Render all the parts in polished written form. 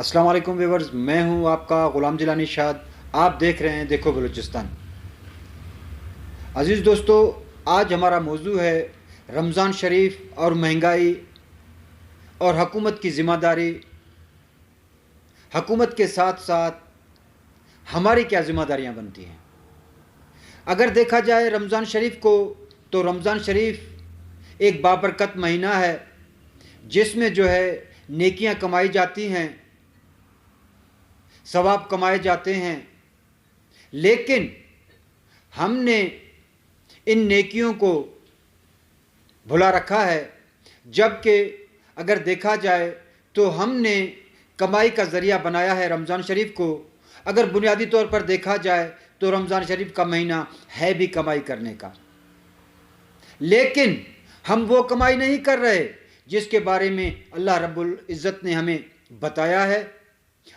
السلام علیکم ویورز، میں ہوں آپ کا غلام جیلانی شاد۔ آپ دیکھ رہے ہیں دیکھو بلوچستان۔ عزیز دوستو، آج ہمارا موضوع ہے رمضان شریف اور مہنگائی اور حکومت کی ذمہ داری۔ حکومت کے ساتھ ساتھ ہماری کیا ذمہ داریاں بنتی ہیں؟ اگر دیکھا جائے رمضان شریف کو، تو رمضان شریف ایک بابرکت مہینہ ہے جس میں نیکیاں کمائی جاتی ہیں، ثواب کمائے جاتے ہیں، لیکن ہم نے ان نیکیوں کو بھلا رکھا ہے۔ جبکہ اگر دیکھا جائے تو ہم نے کمائی کا ذریعہ بنایا ہے رمضان شریف کو۔ اگر بنیادی طور پر دیکھا جائے تو رمضان شریف کا مہینہ ہے بھی کمائی کرنے کا، لیکن ہم وہ کمائی نہیں کر رہے جس کے بارے میں اللہ رب العزت نے ہمیں بتایا ہے۔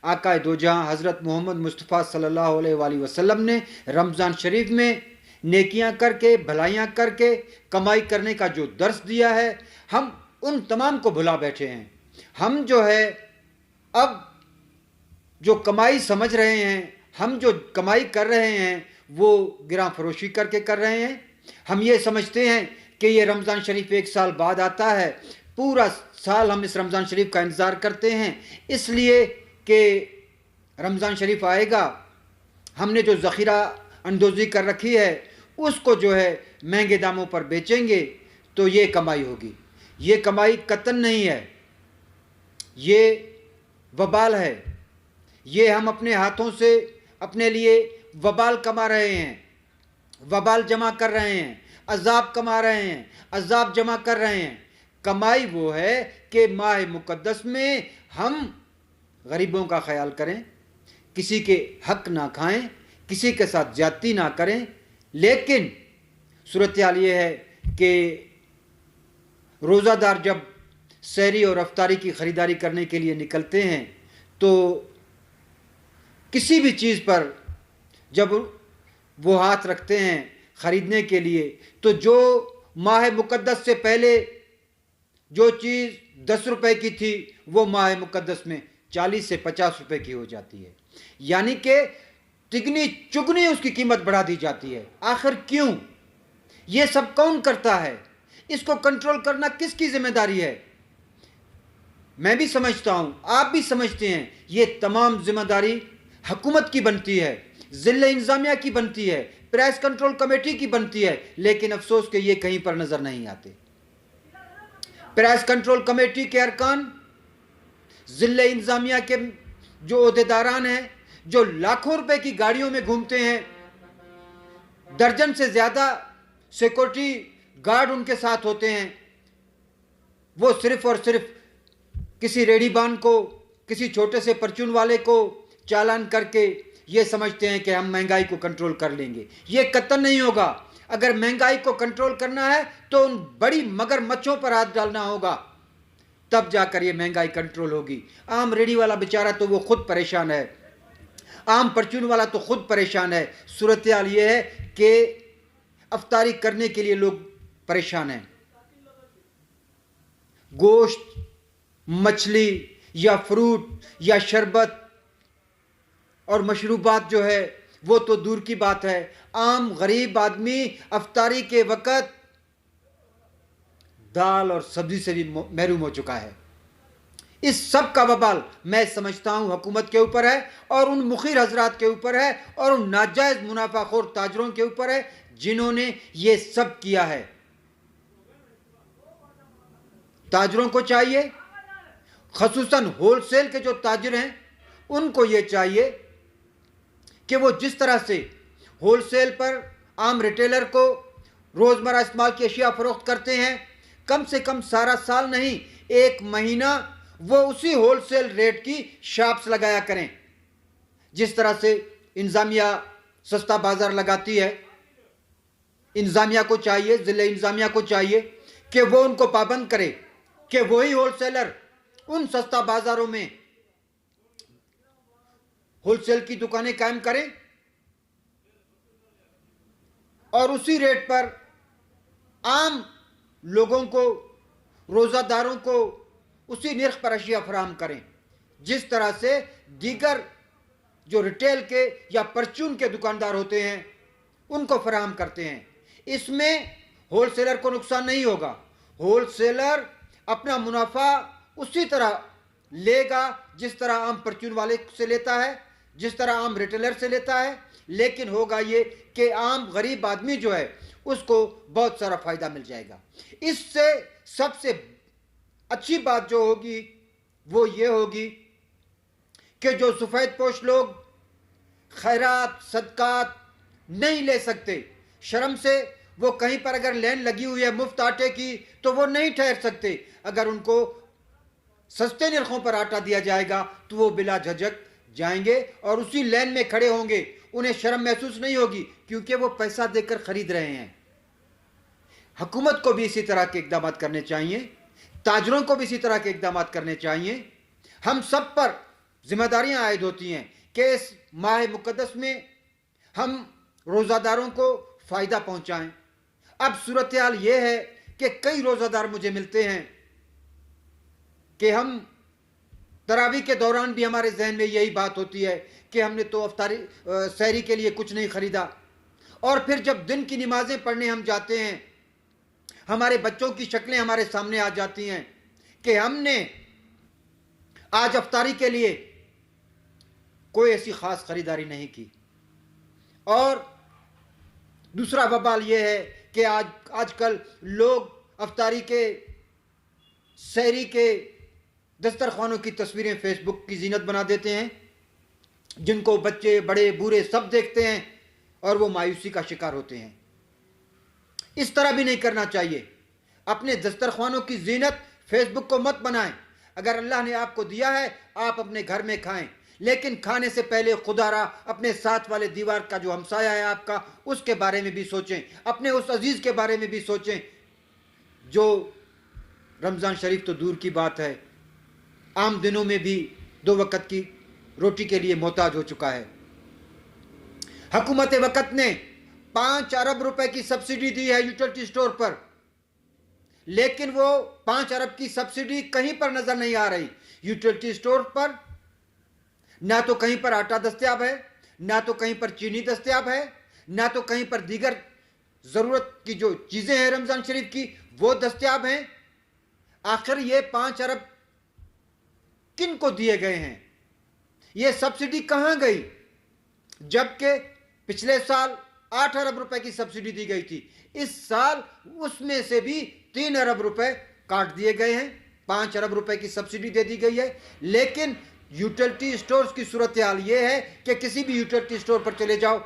آقا دو جہاں حضرت محمد مصطفیٰ صلی اللہ علیہ وآلہ وسلم نے رمضان شریف میں نیکیاں کر کے، بھلائیاں کر کے کمائی کرنے کا جو درس دیا ہے، ہم ان تمام کو بھلا بیٹھے ہیں۔ ہم اب جو کمائی سمجھ رہے ہیں، ہم جو کمائی کر رہے ہیں، وہ گراں فروشی کر کے کر رہے ہیں۔ ہم یہ سمجھتے ہیں کہ یہ رمضان شریف ایک سال بعد آتا ہے، پورا سال ہم اس رمضان شریف کا انتظار کرتے ہیں، اس لیے کہ رمضان شریف آئے گا، ہم نے جو ذخیرہ اندوزی کر رکھی ہے اس کو مہنگے داموں پر بیچیں گے تو یہ کمائی ہوگی۔ یہ کمائی قطعاً نہیں ہے، یہ وبال ہے۔ یہ ہم اپنے ہاتھوں سے اپنے لیے وبال کما رہے ہیں، وبال جمع کر رہے ہیں، عذاب کما رہے ہیں، عذاب جمع کر رہے ہیں۔ کمائی وہ ہے کہ ماہ مقدس میں ہم غریبوں کا خیال کریں، کسی کے حق نہ کھائیں، کسی کے ساتھ زیادتی نہ کریں۔ لیکن صورتحال یہ ہے کہ روزہ دار جب سحری اور افطاری کی خریداری کرنے کے لیے نکلتے ہیں تو کسی بھی چیز پر جب وہ ہاتھ رکھتے ہیں خریدنے کے لیے، تو جو ماہ مقدس سے پہلے جو چیز 10 روپے کی تھی وہ ماہ مقدس میں 40 سے 50 روپے کی ہو جاتی ہے، یعنی کہ تگنی چگنی اس کی قیمت بڑھا دی جاتی ہے۔ آخر کیوں؟ یہ سب کون کرتا ہے؟ اس کو کنٹرول کرنا کس کی ذمہ داری ہے؟ میں بھی سمجھتا ہوں، آپ بھی سمجھتے ہیں، یہ تمام ذمہ داری حکومت کی بنتی ہے، ضلع انتظامیہ کی بنتی ہے، پرائس کنٹرول کمیٹی کی بنتی ہے، لیکن افسوس کہ یہ کہیں پر نظر نہیں آتے۔ پرائس کنٹرول کمیٹی کے ارکان، ضلع انتظامیہ کے جو عہدیداران ہیں، جو لاکھوں روپے کی گاڑیوں میں گھومتے ہیں، درجن سے زیادہ سیکورٹی گارڈ ان کے ساتھ ہوتے ہیں، وہ صرف اور صرف کسی ریڑھی بان کو، کسی چھوٹے سے پرچون والے کو چالان کر کے یہ سمجھتے ہیں کہ ہم مہنگائی کو کنٹرول کر لیں گے۔ یہ قطعاً نہیں ہوگا۔ اگر مہنگائی کو کنٹرول کرنا ہے تو ان بڑی مگر مچھوں پر ہاتھ ڈالنا ہوگا، تب جا کر یہ مہنگائی کنٹرول ہوگی۔ عام ریڑھی والا بیچارہ تو وہ خود پریشان ہے، عام پرچون والا تو خود پریشان ہے۔ صورتحال یہ ہے کہ افطاری کرنے کے لیے لوگ پریشان ہیں۔ گوشت، مچھلی یا فروٹ یا شربت اور مشروبات وہ تو دور کی بات ہے، عام غریب آدمی افطاری کے وقت دال اور سبزی سے بھی محروم ہو چکا ہے۔ اس سب کا وبال میں سمجھتا ہوں حکومت کے اوپر ہے، اور ان مخیر حضرات کے اوپر ہے، اور ان ناجائز منافع خور تاجروں کے اوپر ہے جنہوں نے یہ سب کیا ہے۔ تاجروں کو چاہیے، خصوصاً ہول سیل کے جو تاجر ہیں، ان کو یہ چاہیے کہ وہ جس طرح سے ہول سیل پر عام ریٹیلر کو روزمرہ استعمال کی اشیاء فروخت کرتے ہیں، کم سے کم سارا سال نہیں، 1 مہینہ وہ اسی ہول سیل ریٹ کی شاپس لگایا کریں، جس طرح سے انتظامیہ سستا بازار لگاتی ہے۔ انتظامیہ کو چاہیے، ضلع انتظامیہ کو چاہیے کہ وہ ان کو پابند کرے کہ وہی ہول سیلر ان سستا بازاروں میں ہول سیل کی دکانیں قائم کریں اور اسی ریٹ پر عام لوگوں کو، روزہ داروں کو اسی نرخ پر اشیاء فراہم کریں، जिस तरह से दीगर जो रिटेल के या परचून के दुकानदार होते हैं उनको फराहम करते हैं। इसमें होलसेलर को नुकसान नहीं होगा। होलसेलर अपना मुनाफा उसी तरह लेगा जिस तरह आम परचून वाले से लेता है, जिस तरह आम रिटेलर से लेता है, लेकिन होगा ये कि आम गरीब आदमी जो है उसको बहुत सारा फायदा मिल जाएगा। इससे सबसे अच्छी बात जो होगी वो ये होगी कि जो सफ़ेद पोश लोग खैरात सदकात नहीं ले सकते, शर्म से वो कहीं पर अगर लाइन लगी हुई है मुफ्त आटे की तो वो नहीं ठहर सकते। अगर उनको सस्ते निर्खों पर आटा दिया जाएगा तो वो बिला झिझक जाएंगे और उसी लाइन में खड़े होंगे। उन्हें शर्म महसूस नहीं होगी क्योंकि वो पैसा देकर खरीद रहे हैं। हुकूमत को भी इसी तरह के इक़दाम करने चाहिए, ताजरों को भी इसी तरह के इक़दाम करने चाहिए। हम सब पर जिम्मेदारियां आयद होती हैं कि इस माह मुक़द्दस में हम रोज़ादारों को फ़ायदा पहुंचाएं। अब सूरत हाल ये है कि कई रोज़ादार मुझे मिलते हैं कि हम तरावी के दौरान भी हमारे जहन में यही बात होती है कि हमने तो अफ्तारी सहरी के लिए कुछ नहीं ख़रीदा, और फिर जब दिन की नमाज़ें पढ़ने हम जाते हैं हमारे बच्चों की शक्लें हमारे सामने आ जाती हैं कि हमने आज अफ्तारी के लिए कोई ऐसी ख़ास ख़रीदारी नहीं की। और दूसरा बवाल यह है कि आजकल लोग अफ्तारी के सहरी के दस्तरखानों की तस्वीरें फेसबुक की जीनत बना देते हैं, जिनको बच्चे बड़े बूढ़े सब देखते हैं और वो मायूसी का शिकार होते हैं। इस तरह भी नहीं करना चाहिए। अपने दस्तरखानों की जीनत फेसबुक को मत बनाएं। अगर अल्लाह ने आपको दिया है आप अपने घर में खाएं, लेकिन खाने से पहले खुदारा अपने साथ वाले दीवार का जो हमसाया है आपका उसके बारे में भी सोचें, अपने उस अजीज़ के बारे में भी सोचें जो रमज़ान शरीफ तो दूर की बात है, आम दिनों में भी 2 वक़्त की रोटी के लिए मोहताज हो चुका है। हुकूमत वक़्त ने 5 अरब रुपए की सब्सिडी दी है यूटिलिटी स्टोर पर, लेकिन वो 5 अरब की सब्सिडी कहीं पर नजर नहीं आ रही। यूटिलिटी स्टोर पर ना तो कहीं पर आटा दस्तयाब है, ना तो कहीं पर चीनी दस्तयाब है, ना तो कहीं पर दीगर जरूरत की जो चीजें हैं रमजान शरीफ की वो दस्तयाब हैं। आखिर ये 5 अरब किन को दिए गए हैं? ये सब्सिडी कहां गई? जबकि पिछले साल 8 अरब रुपए की सब्सिडी दी गई थी, इस साल उसमें से भी 3 अरब रुपए काट दिए गए हैं। 5 अरब रुपए की सब्सिडी दे दी गई है, लेकिन यूटिलिटी स्टोर्स की सूरत हाल यह है कि किसी भी यूटिलिटी स्टोर पर चले जाओ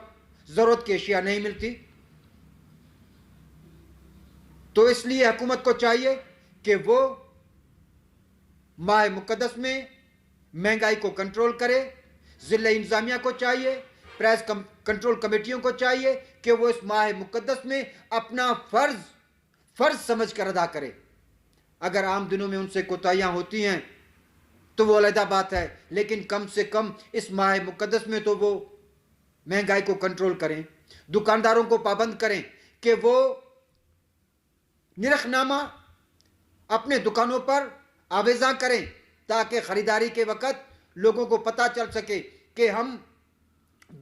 जरूरत की अशिया नहीं मिलती। तो इसलिए हुकूमत को चाहिए कि वो माह मुक़द्दस में महंगाई को कंट्रोल करे। ज़िला इंतज़ामिया को चाहिए, प्राइस कंट्रोल कमेटियों को चाहिए कि वो इस माह मुक़द्दस में अपना फ़र्ज समझ कर अदा करे। अगर आम दिनों में उनसे कोताहियाँ होती हैं तो वो अलग बात है, लेकिन कम से कम इस माह मुक़द्दस में तो वो महंगाई को कंट्रोल करें। दुकानदारों को पाबंद करें कि वो निरखनामा अपने दुकानों पर आवेज़ा करें ताकि ख़रीदारी के वक़्त लोगों को पता चल सके कि हम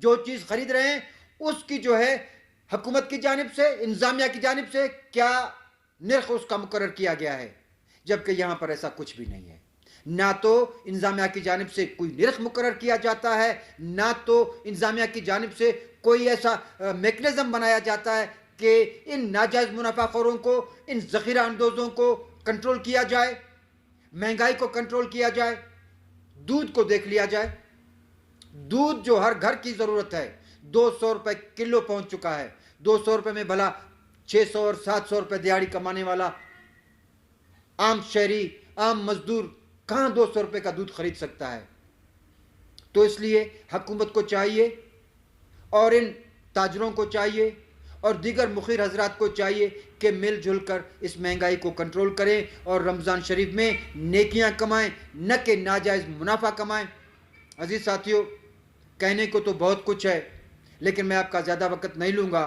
जो चीज़ ख़रीद रहे हैं उसकी जो है हुकूमत की जानिब से, इंतज़ामिया की जानिब से क्या निर्ख उसका मुकर्रर किया गया है। जबकि यहाँ पर ऐसा कुछ भी नहीं है। ना तो इंतज़ामिया की जानिब से कोई निर्ख मुकर्रर किया जाता है, ना तो इंतज़ामिया की जानिब से कोई ऐसा मेकनिज़म बनाया जाता है कि इन नाजायज़ मुनाफाखोरों को, इन ज़ख़ीरा अंदोज़ों को कंट्रोल किया जाए, महंगाई को कंट्रोल किया जाए। दूध को देख लिया जाए, दूध जो हर घर की ज़रूरत है 200 रुपये किलो पहुँच चुका है। 200 रुपये में भला 600 और 700 रुपये दिहाड़ी कमाने वाला आम शहरी, आम मजदूर कहाँ 200 रुपये का दूध खरीद सकता है? तो इसलिए हुकूमत को चाहिए और इन ताजरों को चाहिए और दीगर मुखिर हजरात को चाहिए कि मिलजुल कर इस महंगाई को कंट्रोल करें और रमज़ान शरीफ में नेकियां कमाएं, न कि नाजायज़ मुनाफा कमाएं। अजीज़ साथियों, कहने को तो बहुत कुछ है, लेकिन मैं आपका ज़्यादा वक्त नहीं लूँगा।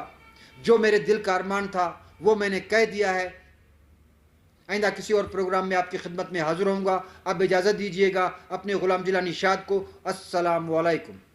जो मेरे दिल का अरमान था वो मैंने कह दिया है। آئندہ کسی اور پروگرام میں آپ کی خدمت میں حاضر ہوں گا. اب اجازت دیجیے گا اپنے غلام جیلانی شاد کو. السلام علیکم.